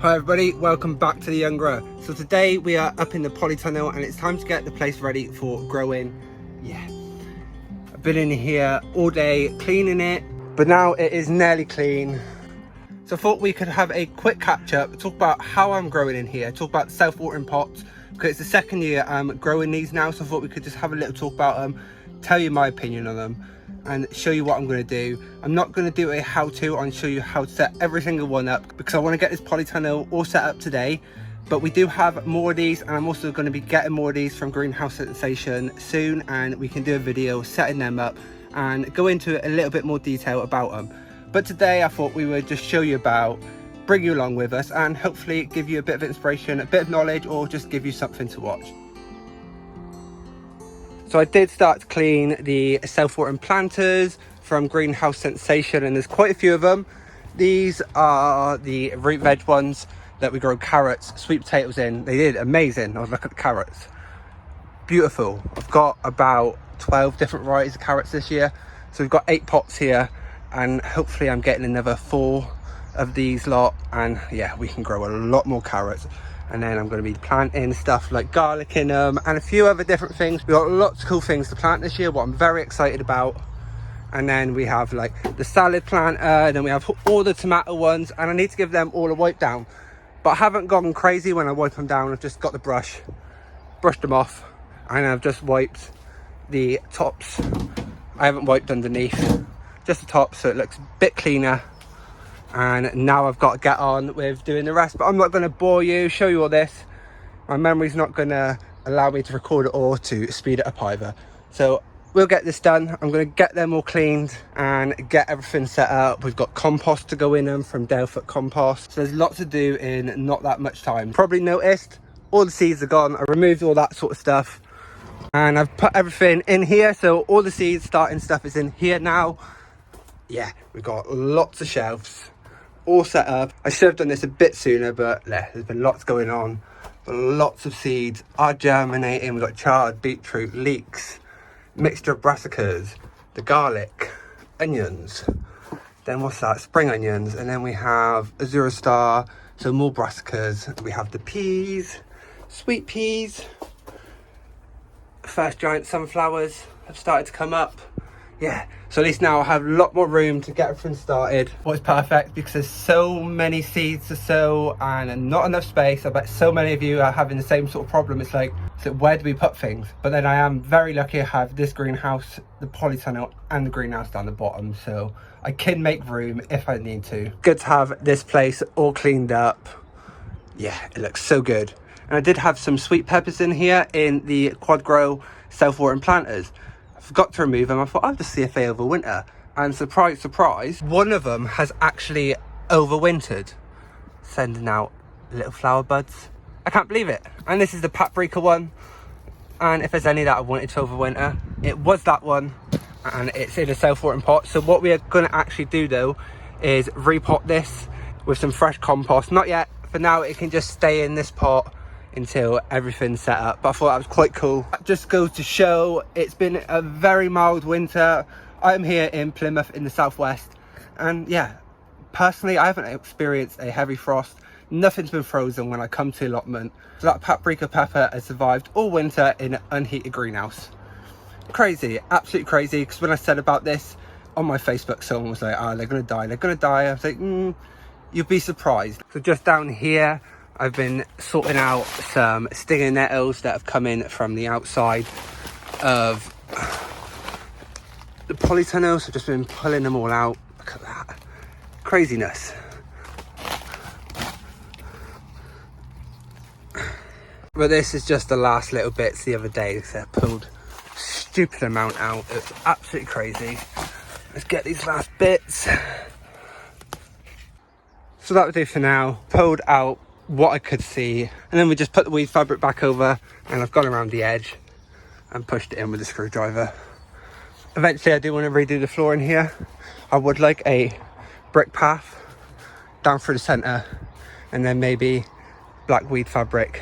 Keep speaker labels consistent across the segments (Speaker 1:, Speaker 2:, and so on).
Speaker 1: Hi everybody, welcome back to the Young Grower. So today we are up in the Polytunnel and it's time to get the place ready for growing. Yeah, I've been in here all day cleaning it, but now it is nearly clean. So I thought we could have a quick catch up, talk about how I'm growing in here, talk about self-watering pots, because it's the second year I'm growing these now, so I thought we could just have a little talk about them, tell you my opinion on them, and show you what I'm going to do. I'm not going to do a how-to on show you how to set every single one up, because I want to get this Polytunnel all set up today. But we do have more of these, and I'm also going to be getting more of these from Greenhouse Sensation soon, and we can do a video setting them up and go into a little bit more detail about them. But today I thought we would just show you about, bring you along with us, and hopefully give you a bit of inspiration, a bit of knowledge, or just give you something to watch. So I did start to clean the self-watering planters from Greenhouse Sensation, and there's quite a few of them. These are the root veg ones that we grow carrots, sweet potatoes in. They did amazing. I was looking at the carrots. Beautiful. I've got about 12 different varieties of carrots this year. So we've got 8 pots here, and hopefully I'm getting another 4 of these lot, and yeah, we can grow a lot more carrots. And then I'm going to be planting stuff like garlic in them and a few other different things. We've got lots of cool things to plant this year, what I'm very excited about. And then we have like the salad planter, and then we have all the tomato ones, and I need to give them all a wipe down. But I haven't gone crazy when I wipe them down. I've just got the brush, brushed them off, and I've just wiped the tops. I haven't wiped underneath, just the top, so it looks a bit cleaner. And now I've got to get on with doing the rest, but I'm not going to bore you, show you all this. My memory's not going to allow me to record it all to speed it up either. So we'll get this done. I'm going to get them all cleaned and get everything set up. We've got compost to go in them from Dalefoot Compost. So there's lots to do in not that much time. Probably noticed all the seeds are gone. I removed all that sort of stuff and I've put everything in here. So all the seeds starting stuff is in here now. Yeah, we've got lots of shelves all set up. I should have done this a bit sooner, but there's been lots going on. But lots of seeds are germinating. We've got chard, beetroot, leeks, mixture of brassicas, the garlic, onions, then what's that, spring onions, and then we have Azura Star, so more brassicas. We have the peas, sweet peas, first giant sunflowers have started to come up. Yeah, so at least now I have a lot more room to get everything started. What's perfect, because there's so many seeds to sow and not enough space. I bet so many of you are having the same sort of problem. It's like, so where do we put things? But then I am very lucky I have this greenhouse, the Polytunnel, and the greenhouse down the bottom, so I can make room if I need to. Good to have this place all cleaned up. Yeah, it looks so good. And I did have some sweet peppers in here in the quad grow self-watering planters. Forgot to remove them. I thought I'll just see if they overwinter, and surprise surprise, one of them has actually overwintered, sending out little flower buds. I can't believe it. And this is the paprika one, and if there's any that I wanted to overwinter, it was that one, and it's in a self-watering pot. So what we are going to actually do though is repot this with some fresh compost. Not yet, for now it can just stay in this pot until everything's set up. But I thought that was quite cool. That just goes to show it's been a very mild winter. I'm here in Plymouth in the southwest, and yeah, personally I haven't experienced a heavy frost. Nothing's been frozen when I come to allotment. So that paprika pepper has survived all winter in an unheated greenhouse. Crazy, absolutely crazy. Because when I said about this on my Facebook, someone was like, oh, they're gonna die, they're gonna die. I was like, you'd be surprised. So just down here I've been sorting out some stinging nettles that have come in from the outside of the Polytunnel. So I've just been pulling them all out. Look at that. Craziness. But this is just the last little bits the other day. So I pulled a stupid amount out. It was absolutely crazy. Let's get these last bits. So that would do for now. Pulled out what I could see, and then we just put the weed fabric back over, and I've gone around the edge and pushed it in with a screwdriver. Eventually I do want to redo the floor in here. I would like a brick path down through the center, and then maybe black weed fabric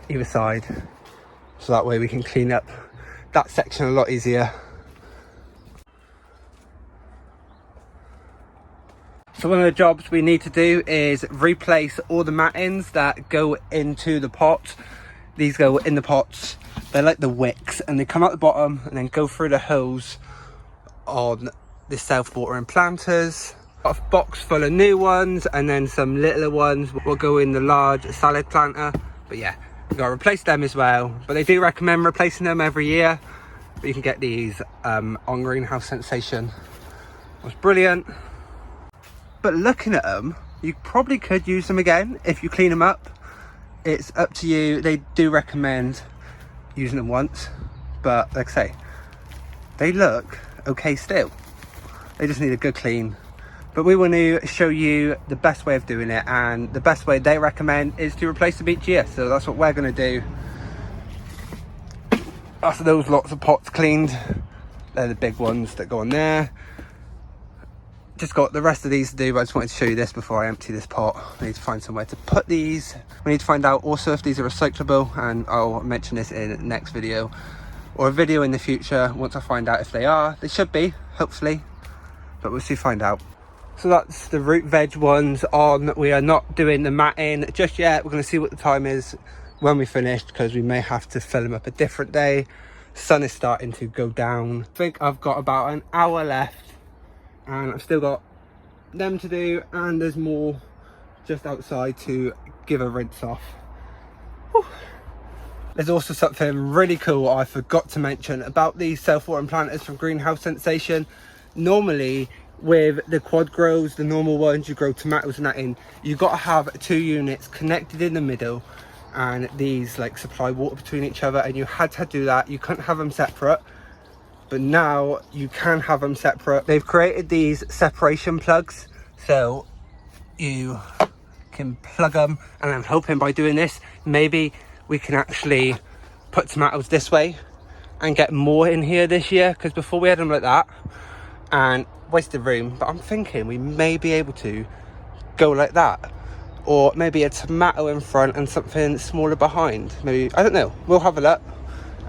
Speaker 1: either side, so that way we can clean up that section a lot easier. So one of the jobs we need to do is replace all the mattings that go into the pot. These go in the pots. They're like the wicks, and they come out the bottom and then go through the hose on the self-watering planters. Got a box full of new ones, and then some littler ones will go in the large salad planter. But yeah, we've got to replace them as well. But they do recommend replacing them every year. But you can get these on Greenhouse Sensation. It was brilliant. But looking at them, you probably could use them again if you clean them up. It's up to you. They do recommend using them once, but like I say, they look okay still. They just need a good clean. But we want to show you the best way of doing it, and the best way they recommend is to replace them each year. So that's what we're going to do. After those lots of pots cleaned, they're the big ones that go on there. Just got the rest of these to do, but I just wanted to show you this before I empty this pot. I need to find somewhere to put these. We need to find out also if these are recyclable, and I'll mention this in the next video or a video in the future once I find out if they are. They should be, hopefully, but we'll see, find out. So that's the root veg ones on. We are not doing the matting just yet. We're going to see what the time is when we finish, because we may have to fill them up a different day. Sun is starting to go down. I think I've got about an hour left, and I've still got them to do, and there's more just outside to give a rinse off. Whew. There's also something really cool I forgot to mention about these self-watering planters from Greenhouse Sensation. Normally with the quad grows, the normal ones, you grow tomatoes and that in, you've got to have 2 units connected in the middle, and these like supply water between each other, and you had to do that. You couldn't have them separate. But now you can have them separate. They've created these separation plugs, so you can plug them, and I'm hoping by doing this, maybe we can actually put tomatoes this way and get more in here this year, because before we had them like that and wasted room. But I'm thinking we may be able to go like that, or maybe a tomato in front and something smaller behind. Maybe, I don't know, we'll have a look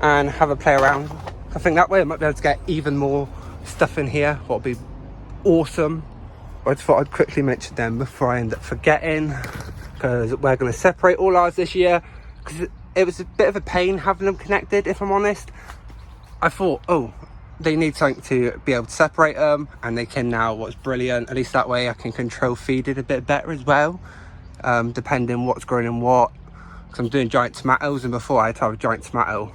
Speaker 1: and have a play around. I think that way I might be able to get even more stuff in here. What would be awesome. I just thought I'd quickly mention them before I end up forgetting, because we're going to separate all ours this year, because it was a bit of a pain having them connected, if I'm honest. I thought, oh, they need something to be able to separate them, and they can now. What's brilliant, at least that way I can control feeding a bit better as well, depending what's growing in what, because I'm doing giant tomatoes, and before I had to have a giant tomato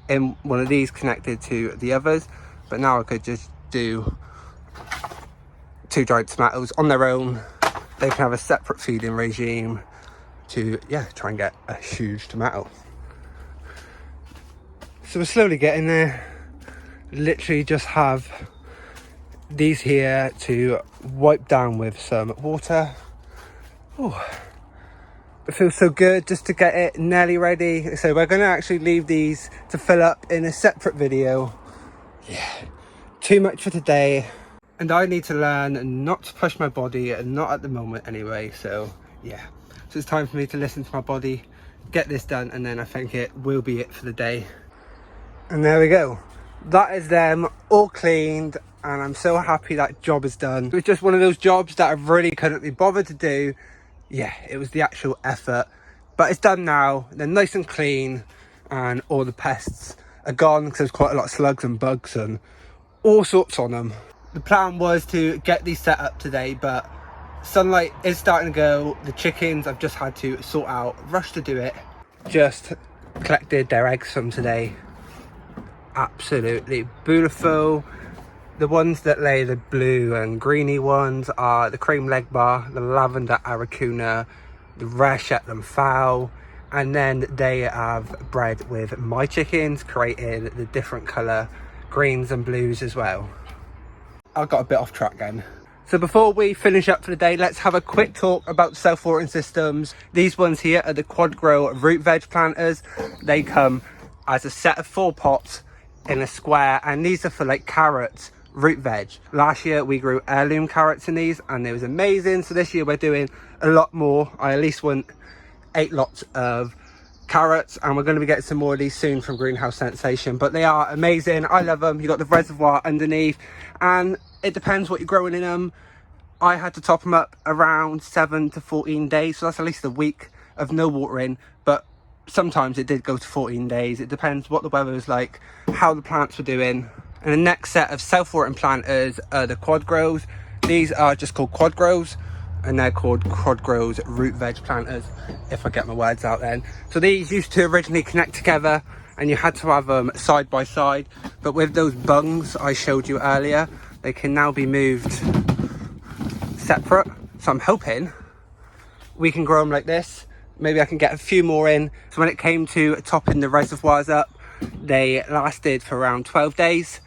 Speaker 1: in one of these connected to the others, but now I could just do 2 giant tomatoes on their own. They can have a separate feeding regime to, yeah, try and get a huge tomato. So we're slowly getting there. Literally just have these here to wipe down with some water. Ooh. It feels so good just to get it nearly ready. So we're going to actually leave these to fill up in a separate video. Yeah, too much for today. And I need to learn not to push my body, not at the moment anyway. So yeah, so it's time for me to listen to my body, get this done, and then I think it will be it for the day. And there we go. That is them all cleaned, and I'm so happy that job is done. It was just one of those jobs that I really couldn't be bothered to do. Yeah, it was the actual effort, but it's done now. They're nice and clean, and all the pests are gone, because there's quite a lot of slugs and bugs and all sorts on them. The plan was to get these set up today, but sunlight is starting to go. The chickens I've just had to sort out, rush to do it. Just collected their eggs from today. Absolutely beautiful. The ones that lay the blue and greeny ones are the cream leg bar, the lavender aracuna, the rare Shetland fowl, and then they have bred with my chickens, creating the different colour greens and blues as well. I got a bit off track again. So before we finish up for the day, let's have a quick talk about self-watering systems. These ones here are the quad grow root veg planters. They come as a set of 4 pots in a square, and these are for like carrots, root veg. Last year we grew heirloom carrots in these, and it was amazing. So this year we're doing a lot more. I at least want 8 lots of carrots, and we're going to be getting some more of these soon from Greenhouse Sensation. But they are amazing. I love them. You got the reservoir underneath, and it depends what you're growing in them. I had to top them up around 7 to 14 days, so that's at least a week of no watering, but sometimes it did go to 14 days. It depends what the weather was like, how the plants were doing. And the next set of self-watering planters are the quad grows. These are just called quad grows, and they're called quad grows root veg planters, if I get my words out then. So these used to originally connect together and you had to have them side by side, but with those bungs I showed you earlier, they can now be moved separate. So I'm hoping we can grow them like this. Maybe I can get a few more in. So when it came to topping the reservoirs up, they lasted for around 12 days.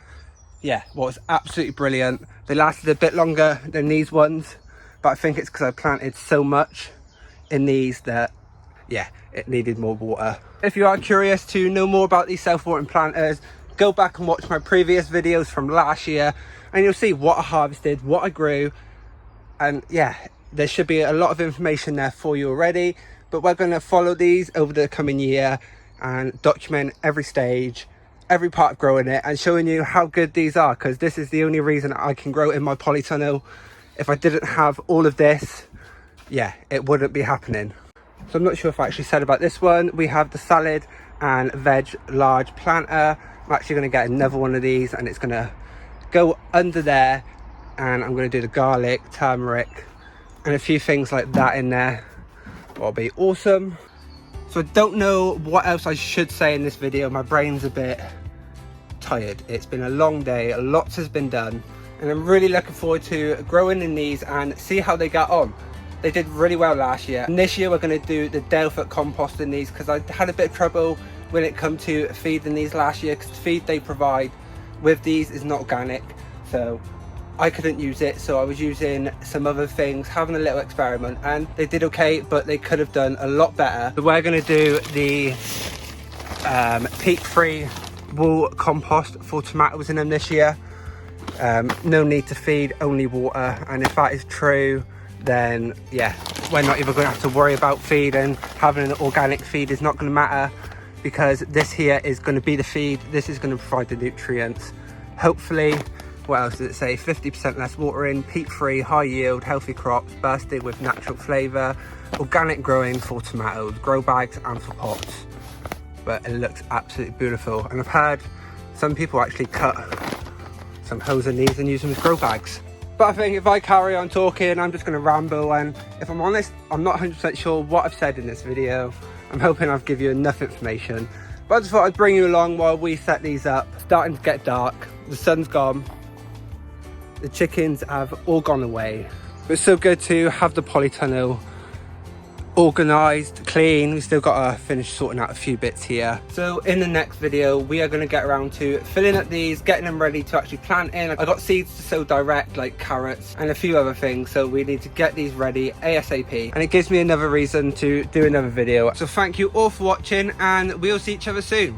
Speaker 1: Yeah, what was absolutely brilliant. They lasted a bit longer than these ones, but I think it's because I planted so much in these that, yeah, it needed more water. If you are curious to know more about these self-watering planters, go back and watch my previous videos from last year and you'll see what I harvested, what I grew, and yeah, there should be a lot of information there for you already. But we're going to follow these over the coming year and document every stage, every part of growing it, and showing you how good these are, because this is the only reason I can grow in my polytunnel. If I didn't have all of this, yeah, it wouldn't be happening. So I'm not sure if I actually said about this one. We have the salad and veg large planter. I'm actually going to get another one of these and it's going to go under there, and I'm going to do the garlic, turmeric and a few things like that in there. That'll be awesome. So I don't know what else I should say in this video. My brain's a bit tired. It's been a long day, lots has been done, and I'm really looking forward to growing in these and see how they got on. They did really well last year, and this year we're going to do the Delphic compost in these, because I had a bit of trouble when it come to feeding these last year, because the feed they provide with these is not organic, so I couldn't use it. So I was using some other things, having a little experiment, and they did okay, but they could have done a lot better. So we're going to do the peat-free wool compost for tomatoes in them this year. No need to feed, only water, and if that is true, then yeah, we're not even going to have to worry about feed, and having an organic feed is not going to matter, because this here is going to be the feed. This is going to provide the nutrients. Hopefully, what else does it say? 50% less watering, peat-free, high yield, healthy crops, bursting with natural flavour, organic growing for tomatoes, grow bags and for pots. But it looks absolutely beautiful, and I've heard some people actually cut some holes in these and use them as grow bags. But I think if I carry on talking, I'm just going to ramble, and if I'm honest, I'm not 100% sure what I've said in this video. I'm hoping I've given you enough information, but I just thought I'd bring you along while we set these up. It's starting to get dark, the sun's gone, the chickens have all gone away. But it's so good to have the polytunnel organised, clean. We still got to finish sorting out a few bits here. So in the next video, we are going to get around to filling up these, getting them ready to actually plant in. I got seeds to sow direct, like carrots and a few other things, so we need to get these ready ASAP, and it gives me another reason to do another video. So thank you all for watching, and we'll see each other soon.